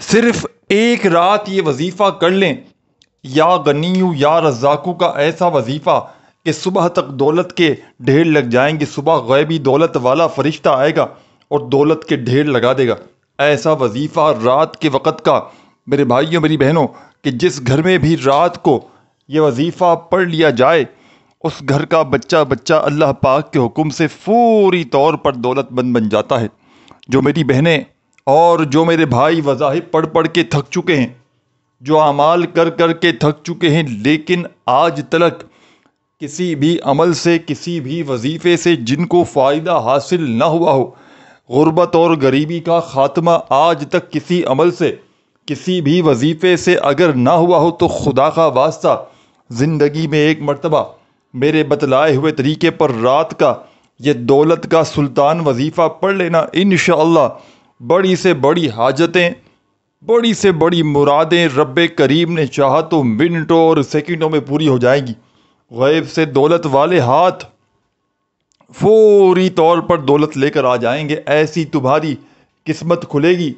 صرف ایک رات یہ وظیفہ کر لیں، یا غنیو یا رزاقو کا ایسا وظیفہ کہ صبح تک دولت کے ڈھیر لگ جائیں گے۔ صبح غیبی دولت والا فرشتہ آئے گا اور دولت کے ڈھیر لگا دے گا۔ ایسا وظیفہ رات کے وقت کا، میرے بھائیوں میری بہنوں، کہ جس گھر میں بھی رات کو یہ وظیفہ پڑھ لیا جائے، اس گھر کا بچہ بچہ اللہ پاک کے حکم سے فوری طور پر دولت مند بن جاتا ہے۔ جو میری بہنیں اور جو میرے بھائی وظائف پڑھ پڑھ کے تھک چکے ہیں، جو اعمال کر کر کے تھک چکے ہیں، لیکن آج تلک کسی بھی عمل سے، کسی بھی وظیفے سے جن کو فائدہ حاصل نہ ہوا ہو، غربت اور غریبی کا خاتمہ آج تک کسی عمل سے، کسی بھی وظیفے سے اگر نہ ہوا ہو، تو خدا کا واسطہ زندگی میں ایک مرتبہ میرے بتلائے ہوئے طریقے پر رات کا یہ دولت کا سلطان وظیفہ پڑھ لینا، انشاءاللہ بڑی سے بڑی حاجتیں، بڑی سے بڑی مرادیں رب کریم نے چاہا تو منٹوں اور سیکنڈوں میں پوری ہو جائیں گی۔ غیب سے دولت والے ہاتھ فوری طور پر دولت لے کر آ جائیں گے۔ ایسی تمہاری قسمت کھلے گی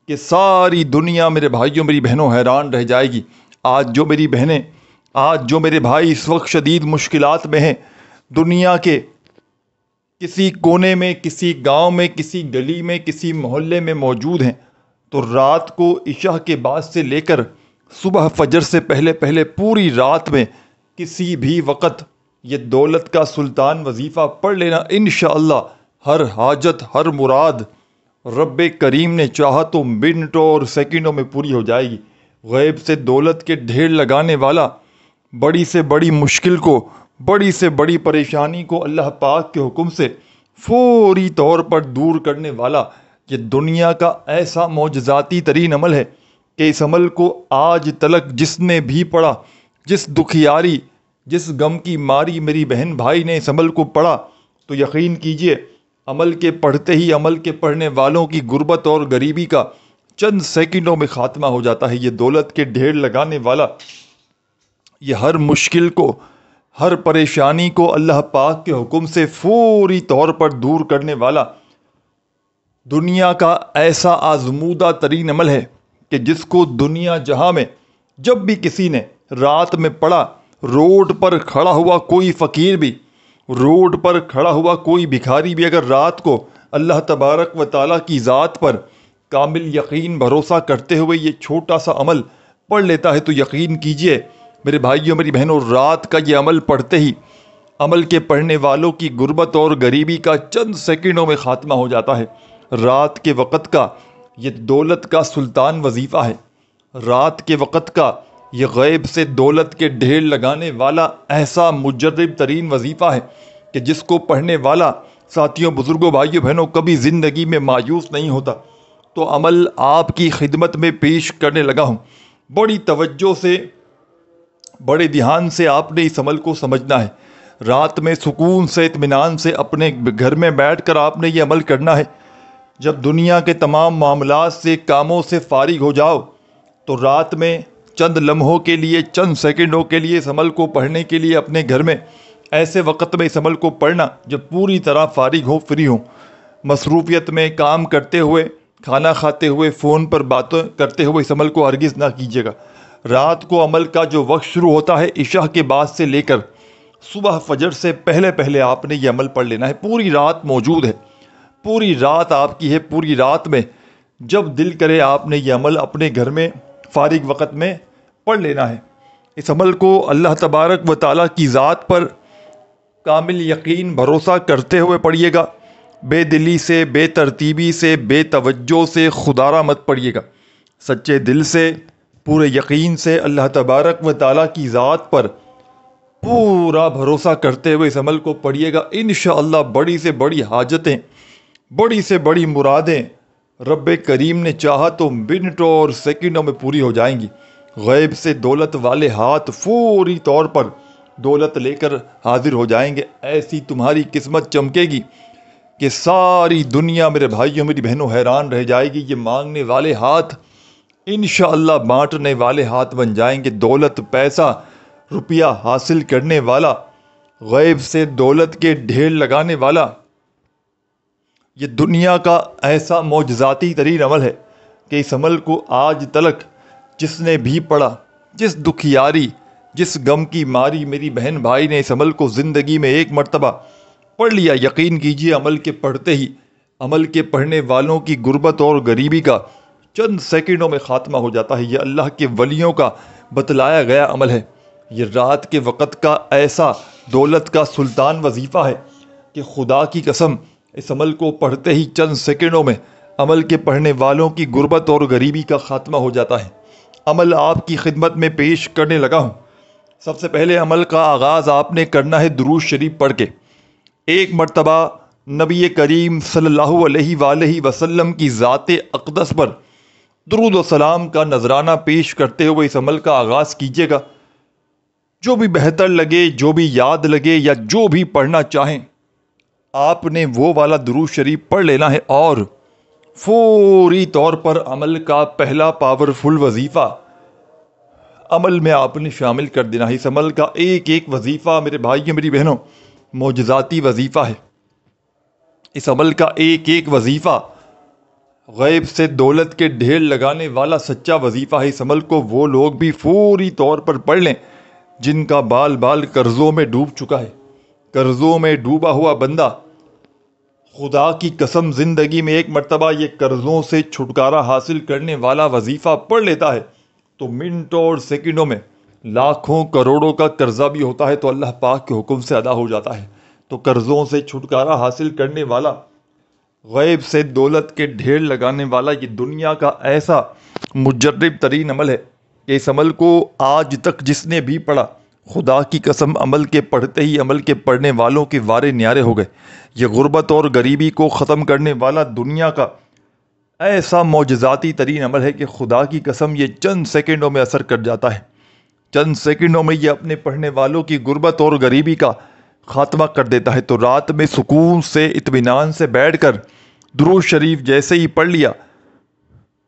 کہ ساری دنیا میرے بھائیوں میری بہنوں حیران رہ جائے گی۔ آج جو میری بہنیں، آج جو میرے بھائی اس وقت شدید مشکلات میں ہیں، دنیا کے کسی کونے میں، کسی گاؤں میں، کسی گلی میں، کسی محلے میں موجود ہیں، تو رات کو عشاء کے بعد سے لے کر صبح فجر سے پہلے پہلے پوری رات میں کسی بھی وقت یہ دولت کا سلطان وظیفہ پڑھ لینا، انشاءاللہ ہر حاجت، ہر مراد رب کریم نے چاہا تو منٹوں اور سیکنڈوں میں پوری ہو جائے گی۔ غیب سے دولت کے ڈھیر لگانے والا، بڑی سے بڑی مشکل کو، بڑی سے بڑی پریشانی کو اللہ پاک کے حکم سے فوری طور پر دور کرنے والا، یہ دنیا کا ایسا معجزاتی ترین عمل ہے کہ اس عمل کو آج تلک جس نے بھی پڑھا، جس دکھیاری، جس غم کی ماری میری بہن بھائی نے اس عمل کو پڑھا، تو یقین کیجئے عمل کے پڑھتے ہی عمل کے پڑھنے والوں کی غربت اور غریبی کا چند سیکنڈوں میں خاتمہ ہو جاتا ہے۔ یہ دولت کے ڈھیر لگانے والا، یہ ہر مشکل کو، ہر پریشانی کو اللہ پاک کے حکم سے فوری طور پر دور کرنے والا دنیا کا ایسا آزمودہ ترین عمل ہے کہ جس کو دنیا جہاں میں جب بھی کسی نے رات میں پڑھا، روڈ پر کھڑا ہوا کوئی فقیر بھی، روڈ پر کھڑا ہوا کوئی بھکاری بھی اگر رات کو اللہ تبارک و تعالیٰ کی ذات پر کامل یقین بھروسہ کرتے ہوئے یہ چھوٹا سا عمل پڑھ لیتا ہے، تو یقین کیجئے میرے بھائیوں میری بہنوں، رات کا یہ عمل پڑھتے ہی عمل کے پڑھنے والوں کی غربت اور غریبی کا چند سیکنڈوں میں خاتمہ ہو جاتا ہے۔ رات کے وقت کا یہ دولت کا سلطان وظیفہ ہے، رات کے وقت کا یہ غیب سے دولت کے ڈھیر لگانے والا ایسا مجرب ترین وظیفہ ہے کہ جس کو پڑھنے والا ساتھیوں، بزرگوں، بھائیوں، بہنوں کبھی زندگی میں مایوس نہیں ہوتا۔ تو عمل آپ کی خدمت میں پیش کرنے لگا ہوں، بڑی توجہ سے، بڑے دھیان سے آپ نے اس عمل کو سمجھنا ہے۔ رات میں سکون سے، اطمینان سے اپنے گھر میں بیٹھ کر آپ نے یہ عمل کرنا ہے۔ جب دنیا کے تمام معاملات سے، کاموں سے فارغ ہو جاؤ، تو رات میں چند لمحوں کے لیے، چند سیکنڈوں کے لیے اس عمل کو پڑھنے کے لیے اپنے گھر میں ایسے وقت میں اس عمل کو پڑھنا جب پوری طرح فارغ ہو، فری ہو، مصروفیت میں کام کرتے ہوئے، کھانا کھاتے ہوئے، فون پر باتیں کرتے ہوئے اس عمل کو ہرگز نہ کیجیے گا۔ رات کو عمل کا جو وقت شروع ہوتا ہے عشاء کے بعد سے لے کر صبح فجر سے پہلے پہلے آپ نے یہ عمل پڑھ لینا ہے۔ پوری رات موجود ہے، پوری رات آپ کی ہے۔ پوری رات میں جب دل کرے آپ نے یہ عمل اپنے گھر میں فارغ وقت میں پڑھ لینا ہے۔ اس عمل کو اللہ تبارک و تعالیٰ کی ذات پر کامل یقین بھروسہ کرتے ہوئے پڑھیے گا، بے دلی سے، بے ترتیبی سے، بے توجہ سے خودارہ مت پڑھیے گا، سچے دل سے، پورے یقین سے اللہ تبارک و تعالیٰ کی ذات پر پورا بھروسہ کرتے ہوئے اس عمل کو پڑھیے گا۔ انشاءاللہ بڑی سے بڑی حاجتیں، بڑی سے بڑی مرادیں رب کریم نے چاہا تو منٹوں اور سیکنڈوں میں پوری ہو جائیں گی۔ غیب سے دولت والے ہاتھ فوری طور پر دولت لے کر حاضر ہو جائیں گے۔ ایسی تمہاری قسمت چمکے گی کہ ساری دنیا میرے بھائیوں میری بہنوں حیران رہ جائے گی۔ یہ مانگنے والے ہاتھ انشاءاللہ بانٹنے والے ہاتھ بن جائیں گے۔ دولت، پیسہ، روپیہ حاصل کرنے والا، غیب سے دولت کے ڈھیر لگانے والا، یہ دنیا کا ایسا معجزاتی ترین عمل ہے کہ اس عمل کو آج تلک جس نے بھی پڑھا، جس دکھیاری، جس غم کی ماری میری بہن بھائی نے اس عمل کو زندگی میں ایک مرتبہ پڑھ لیا، یقین کیجئے عمل کے پڑھتے ہی عمل کے پڑھنے والوں کی غربت اور غریبی کا چند سیکنڈوں میں خاتمہ ہو جاتا ہے۔ یہ اللہ کے ولیوں کا بتلایا گیا عمل ہے۔ یہ رات کے وقت کا ایسا دولت کا سلطان وظیفہ ہے کہ خدا کی قسم اس عمل کو پڑھتے ہی چند سیکنڈوں میں عمل کے پڑھنے والوں کی غربت اور غریبی کا خاتمہ ہو جاتا ہے۔ عمل آپ کی خدمت میں پیش کرنے لگا ہوں۔ سب سے پہلے عمل کا آغاز آپ نے کرنا ہے درود شریف پڑھ کے۔ ایک مرتبہ نبی کریم صلی اللہ علیہ وآلہ وسلم کی ذات اقدس پر درود و سلام کا نذرانہ پیش کرتے ہوئے اس عمل کا آغاز کیجیے گا۔ جو بھی بہتر لگے، جو بھی یاد لگے یا جو بھی پڑھنا چاہیں، آپ نے وہ والا درود شریف پڑھ لینا ہے اور فوری طور پر عمل کا پہلا پاورفل وظیفہ عمل میں آپ نے شامل کر دینا ہے۔ اس عمل کا ایک ایک وظیفہ میرے بھائیوں میری بہنوں معجزاتی وظیفہ ہے۔ اس عمل کا ایک ایک وظیفہ غیب سے دولت کے ڈھیر لگانے والا سچا وظیفہ ہے۔ اس عمل کو وہ لوگ بھی فوری طور پر پڑھ لیں جن کا بال بال قرضوں میں ڈوب چکا ہے۔ قرضوں میں ڈوبا ہوا بندہ خدا کی قسم زندگی میں ایک مرتبہ یہ قرضوں سے چھٹکارا حاصل کرنے والا وظیفہ پڑھ لیتا ہے تو منٹوں اور سیکنڈوں میں لاکھوں کروڑوں کا قرضہ بھی ہوتا ہے تو اللہ پاک کے حکم سے ادا ہو جاتا ہے۔ تو قرضوں سے چھٹکارا حاصل کرنے والا، غیب سے دولت کے ڈھیر لگانے والا یہ دنیا کا ایسا مجرب ترین عمل ہے کہ اس عمل کو آج تک جس نے بھی پڑھا، خدا کی قسم عمل کے پڑھتے ہی عمل کے پڑھنے والوں کے وارے نیارے ہو گئے۔ یہ غربت اور غریبی کو ختم کرنے والا دنیا کا ایسا معجزاتی ترین عمل ہے کہ خدا کی قسم یہ چند سیکنڈوں میں اثر کر جاتا ہے۔ چند سیکنڈوں میں یہ اپنے پڑھنے والوں کی غربت اور غریبی کا خاتمہ کر دیتا ہے۔ تو رات میں سکون سے اطمینان سے بیٹھ کر درود شریف جیسے ہی پڑھ لیا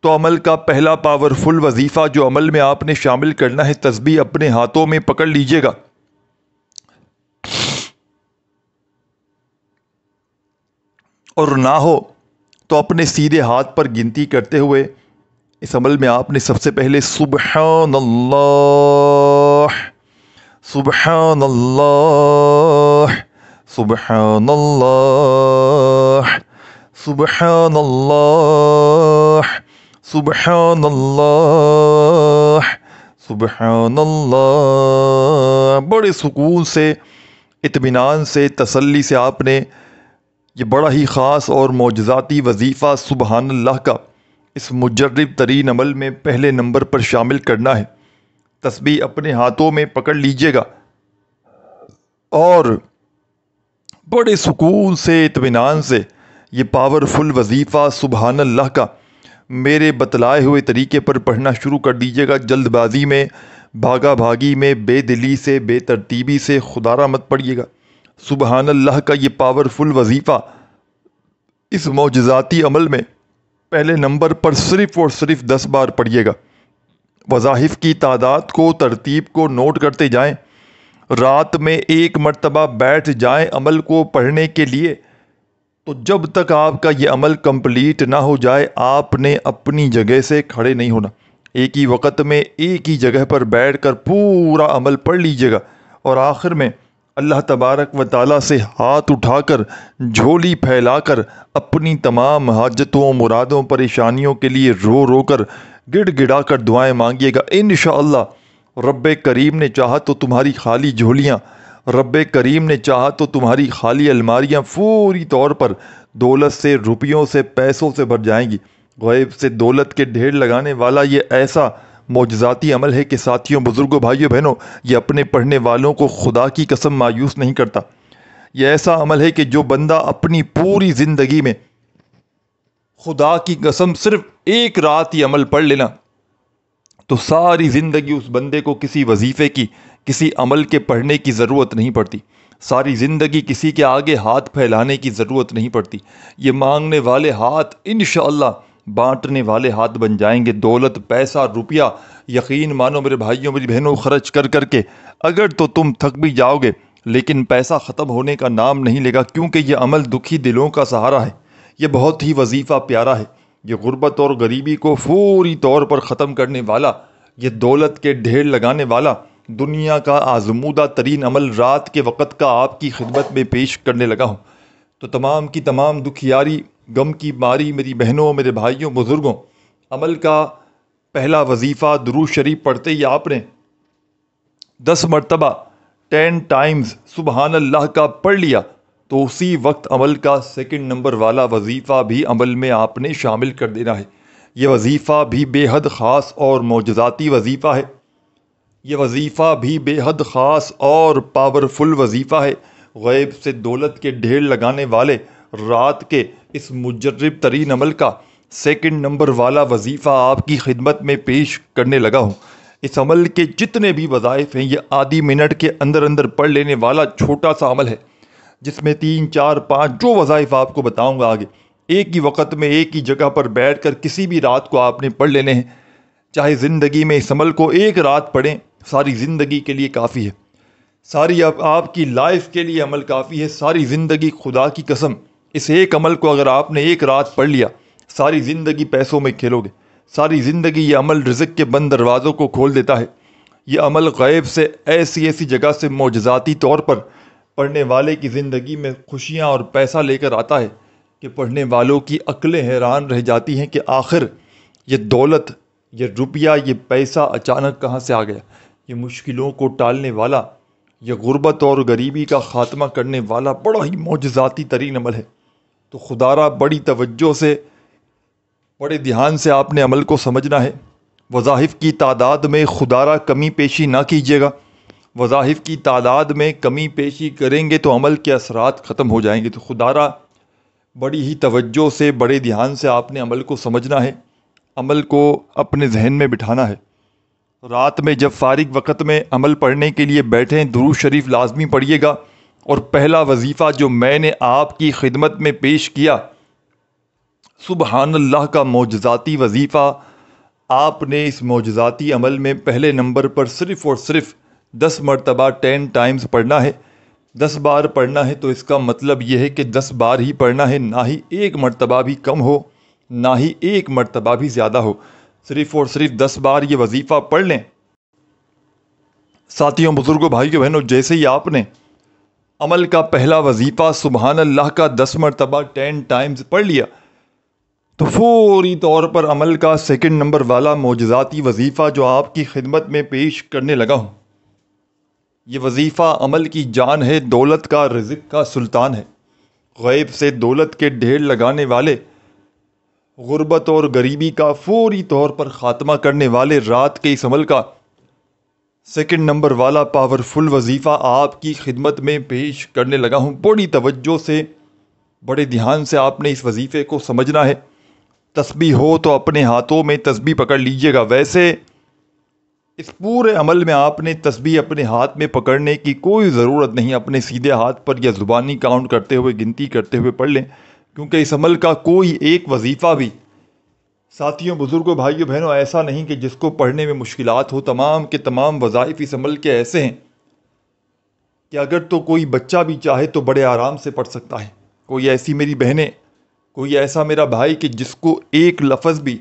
تو عمل کا پہلا پاورفل وظیفہ جو عمل میں آپ نے شامل کرنا ہے، تسبیح اپنے ہاتھوں میں پکڑ لیجئے گا اور نہ ہو تو اپنے سیدھے ہاتھ پر گنتی کرتے ہوئے اس عمل میں آپ نے سب سے پہلے سبحان اللہ، سبحان اللہ، سبحان اللہ، سبحان اللہ، سبحان اللہ، سبحان اللہ، بڑے سکون سے اطمینان سے تسلی سے آپ نے یہ بڑا ہی خاص اور معجزاتی وظیفہ سبحان اللہ کا اس مجرب ترین عمل میں پہلے نمبر پر شامل کرنا ہے۔ تسبیح اپنے ہاتھوں میں پکڑ لیجئے گا اور بڑے سکون سے اطمینان سے یہ پاورفل وظیفہ سبحان اللہ کا میرے بتلائے ہوئے طریقے پر پڑھنا شروع کر دیجئے گا۔ جلد بازی میں، بھاگا بھاگی میں، بے دلی سے، بے ترتیبی سے خدارہ مت پڑھیے گا۔ سبحان اللہ کا یہ پاورفل وظیفہ اس معجزاتی عمل میں پہلے نمبر پر صرف اور صرف 10 بار پڑھیے گا۔ وظائف کی تعداد کو، ترتیب کو نوٹ کرتے جائیں۔ رات میں ایک مرتبہ بیٹھ جائیں عمل کو پڑھنے کے لیے تو جب تک آپ کا یہ عمل کمپلیٹ نہ ہو جائے آپ نے اپنی جگہ سے کھڑے نہیں ہونا۔ ایک ہی وقت میں ایک ہی جگہ پر بیٹھ کر پورا عمل پڑھ لیجئے گا اور آخر میں اللہ تبارک و تعالیٰ سے ہاتھ اٹھا کر، جھولی پھیلا کر اپنی تمام حاجتوں، مرادوں، پریشانیوں کے لیے رو رو کر، گڑ گڑا کر دعائیں مانگیے گا۔ انشاءاللہ رب کریم نے چاہا تو تمہاری خالی جھولیاں، رب کریم نے چاہا تو تمہاری خالی الماریاں فوری طور پر دولت سے، روپیوں سے، پیسوں سے بھر جائیں گی۔ غیب سے دولت کے ڈھیر لگانے والا یہ ایسا معجزاتی عمل ہے کہ ساتھیوں، بزرگوں، بھائیوں، بہنوں، یہ اپنے پڑھنے والوں کو خدا کی قسم مایوس نہیں کرتا۔ یہ ایسا عمل ہے کہ جو بندہ اپنی پوری زندگی میں خدا کی قسم صرف ایک رات یہ عمل پڑھ لینا تو ساری زندگی اس بندے کو کسی وظیفے کی، کسی عمل کے پڑھنے کی ضرورت نہیں پڑتی۔ ساری زندگی کسی کے آگے ہاتھ پھیلانے کی ضرورت نہیں پڑتی۔ یہ مانگنے والے ہاتھ انشاءاللہ بانٹنے والے ہاتھ بن جائیں گے۔ دولت، پیسہ، روپیہ، یقین مانو میرے بھائیوں میری بہنوں، خرچ کر کر کے اگر تو تم تھک بھی جاؤ گے لیکن پیسہ ختم ہونے کا نام نہیں لے گا، کیونکہ یہ عمل دکھی دلوں کا سہارا ہے۔ یہ بہت ہی وظیفہ پیارا ہے۔ یہ غربت اور غریبی کو فوری طور پر ختم کرنے والا، یہ دولت کے ڈھیر لگانے والا دنیا کا آزمودہ ترین عمل رات کے وقت کا آپ کی خدمت میں پیش کرنے لگا ہوں۔ تو تمام کی تمام دکھیاری، غم کی ماری میری بہنوں، میرے بھائیوں، بزرگوں، عمل کا پہلا وظیفہ درود شریف پڑھتے ہی آپ نے 10 مرتبہ 10 ٹائمز سبحان اللہ کا پڑھ لیا تو اسی وقت عمل کا سیکنڈ نمبر والا وظیفہ بھی عمل میں آپ نے شامل کر دینا ہے۔ یہ وظیفہ بھی بے حد خاص اور معجزاتی وظیفہ ہے۔ یہ وظیفہ بھی بے حد خاص اور پاورفل وظیفہ ہے۔ غیب سے دولت کے ڈھیر لگانے والے رات کے اس مجرب ترین عمل کا سیکنڈ نمبر والا وظیفہ آپ کی خدمت میں پیش کرنے لگا ہوں۔ اس عمل کے جتنے بھی وظائف ہیں یہ آدھی منٹ کے اندر اندر پڑھ لینے والا چھوٹا سا عمل ہے، جس میں 3 4 5 جو وظائف آپ کو بتاؤں گا آگے، ایک ہی وقت میں ایک ہی جگہ پر بیٹھ کر کسی بھی رات کو آپ نے پڑھ لینے ہیں۔ چاہے زندگی میں اس عمل کو ایک رات پڑھیں، ساری زندگی کے لیے کافی ہے، ساری آپ کی لائف کے لیے عمل کافی ہے، ساری زندگی خدا کی قسم اس ایک عمل کو اگر آپ نے ایک رات پڑھ لیا، ساری زندگی پیسوں میں کھیلو گے، ساری زندگی یہ عمل رزق کے بند دروازوں کو کھول دیتا ہے۔ یہ عمل غیب سے ایسی جگہ سے معجزاتی طور پر پڑھنے والے کی زندگی میں خوشیاں اور پیسہ لے کر آتا ہے کہ پڑھنے والوں کی عقلیں حیران رہ جاتی ہیں کہ آخر یہ دولت، یہ روپیہ، یہ پیسہ اچانک کہاں سے آ گیا۔ یہ مشکلوں کو ٹالنے والا، یہ غربت اور غریبی کا خاتمہ کرنے والا بڑا ہی معجزاتی ترین عمل ہے۔ تو خدارہ بڑی توجہ سے، بڑے دھیان سے آپ نے عمل کو سمجھنا ہے۔ وظائف کی تعداد میں خدارہ کمی پیشی نہ کیجیے گا۔ وظائف کی تعداد میں کمی پیشی کریں گے تو عمل کے اثرات ختم ہو جائیں گے۔ تو خدارہ بڑی ہی توجہ سے، بڑے دھیان سے آپ نے عمل کو سمجھنا ہے، عمل کو اپنے ذہن میں بٹھانا ہے۔ رات میں جب فارغ وقت میں عمل پڑھنے کے لیے بیٹھیں درود شریف لازمی پڑھیے گا، اور پہلا وظیفہ جو میں نے آپ کی خدمت میں پیش کیا، سبحان اللہ کا معجزاتی وظیفہ، آپ نے اس معجزاتی عمل میں پہلے نمبر پر صرف اور صرف 10 مرتبہ 10 ٹائمز پڑھنا ہے۔ 10 بار پڑھنا ہے تو اس کا مطلب یہ ہے کہ 10 بار ہی پڑھنا ہے، نہ ہی ایک مرتبہ بھی کم ہو، نہ ہی ایک مرتبہ بھی زیادہ ہو، صرف اور صرف 10 بار یہ وظیفہ پڑھ لیں۔ ساتھیوں، بزرگوں، بھائیوں، بہنوں، جیسے ہی آپ نے عمل کا پہلا وظیفہ سبحان اللہ کا 10 مرتبہ 10 ٹائمز پڑھ لیا تو فوری طور پر عمل کا سیکنڈ نمبر والا معجزاتی وظیفہ جو آپ کی خدمت میں پیش کرنے لگا ہوں، یہ وظیفہ عمل کی جان ہے، دولت کا، رزق کا سلطان ہے۔ غیب سے دولت کے ڈھیر لگانے والے، غربت اور غریبی کا فوری طور پر خاتمہ کرنے والے رات کے اس عمل کا سیکنڈ نمبر والا پاورفل وظیفہ آپ کی خدمت میں پیش کرنے لگا ہوں۔ بڑی توجہ سے، بڑے دھیان سے آپ نے اس وظیفے کو سمجھنا ہے۔ تسبیح ہو تو اپنے ہاتھوں میں تسبیح پکڑ لیجئے گا۔ ویسے اس پورے عمل میں آپ نے تسبیح اپنے ہاتھ میں پکڑنے کی کوئی ضرورت نہیں، اپنے سیدھے ہاتھ پر یا زبانی کاؤنٹ کرتے ہوئے، گنتی کرتے ہوئے پڑھ لیں، کیونکہ اس عمل کا کوئی ایک وظیفہ بھی، ساتھیوں، بزرگوں، بھائیوں، بہنوں، ایسا نہیں کہ جس کو پڑھنے میں مشکلات ہو۔ تمام کے تمام وظائف اس عمل کے ایسے ہیں کہ اگر تو کوئی بچہ بھی چاہے تو بڑے آرام سے پڑھ سکتا ہے۔ کوئی ایسی میری بہنیں، کوئی ایسا میرا بھائی کہ جس کو ایک لفظ بھی،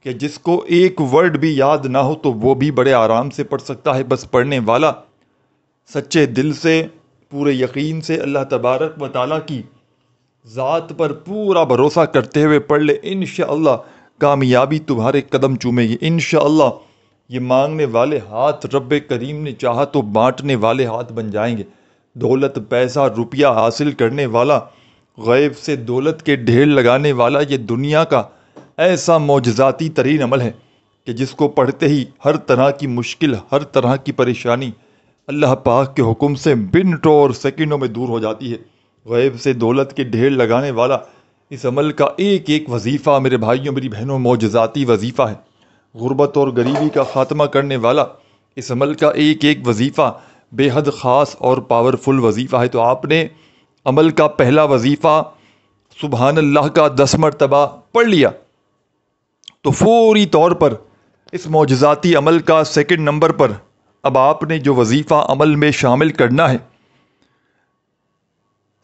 کہ جس کو ایک ورڈ بھی یاد نہ ہو تو وہ بھی بڑے آرام سے پڑھ سکتا ہے۔ بس پڑھنے والا سچے دل سے، پورے یقین سے، اللہ تبارک و تعالیٰ کی ذات پر پورا بھروسہ کرتے ہوئے پڑھ لے، انشاءاللہ کامیابی تمہارے قدم چومے گی۔ انشاءاللہ یہ مانگنے والے ہاتھ رب کریم نے چاہا تو بانٹنے والے ہاتھ بن جائیں گے۔ دولت، پیسہ، روپیہ حاصل کرنے والا، غیب سے دولت کے ڈھیر لگانے والا یہ دنیا کا ایسا معجزاتی ترین عمل ہے کہ جس کو پڑھتے ہی ہر طرح کی مشکل، ہر طرح کی پریشانی اللہ پاک کے حکم سے منٹوں اور سیکنڈوں میں دور ہو جاتی ہے۔ غیب سے دولت کے ڈھیر لگانے والا اس عمل کا ایک ایک وظیفہ میرے بھائیوں، میری بہنوں، معجزاتی وظیفہ ہے۔ غربت اور غریبی کا خاتمہ کرنے والا اس عمل کا ایک ایک وظیفہ بے حد خاص اور پاورفل وظیفہ ہے۔ تو آپ نے عمل کا پہلا وظیفہ سبحان اللہ کا 10 مرتبہ پڑھ لیا تو فوری طور پر اس معجزاتی عمل کا سیکنڈ نمبر پر اب آپ نے جو وظیفہ عمل میں شامل کرنا ہے،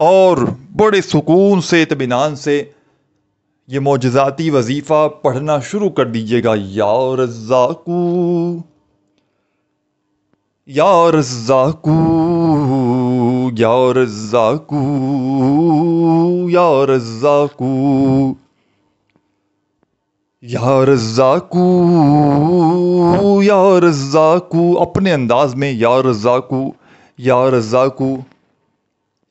اور بڑے سکون سے اطمینان سے یہ معجزاتی وظیفہ پڑھنا شروع کر دیجیے گا۔ یا رزاقو یا رزاقو یا رزاقو یا رزاقو یا رزاقو یا رزاقو، اپنے انداز میں یا رزاقو یا رزاقو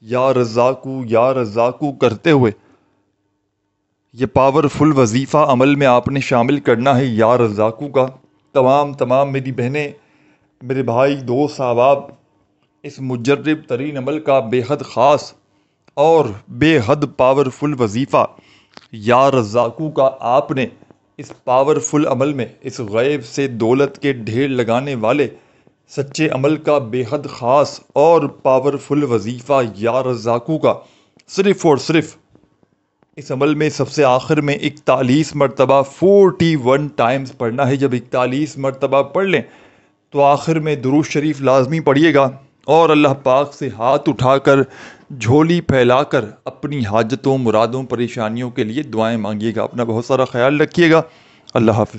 یا رزاقو یا رزاقو کرتے ہوئے یہ پاورفل وظیفہ عمل میں آپ نے شامل کرنا ہے یا رزاقو کا۔ تمام میری بہنیں، میرے بھائی، دوست، احباب، اس مجرب ترین عمل کا بے حد خاص اور بے حد پاورفل وظیفہ یا رزاقو کا آپ نے اس پاورفل عمل میں، اس غیب سے دولت کے ڈھیر لگانے والے سچے عمل کا بے حد خاص اور پاورفل وظیفہ یا رزاقو کا صرف اور صرف اس عمل میں سب سے آخر میں 41 مرتبہ 41 ٹائمز پڑھنا ہے۔ جب 41 مرتبہ پڑھ لیں تو آخر میں درود شریف لازمی پڑھیے گا اور اللہ پاک سے ہاتھ اٹھا کر، جھولی پھیلا کر اپنی حاجتوں، مرادوں، پریشانیوں کے لیے دعائیں مانگیے گا۔ اپنا بہت سارا خیال رکھیے گا۔ اللہ حافظ۔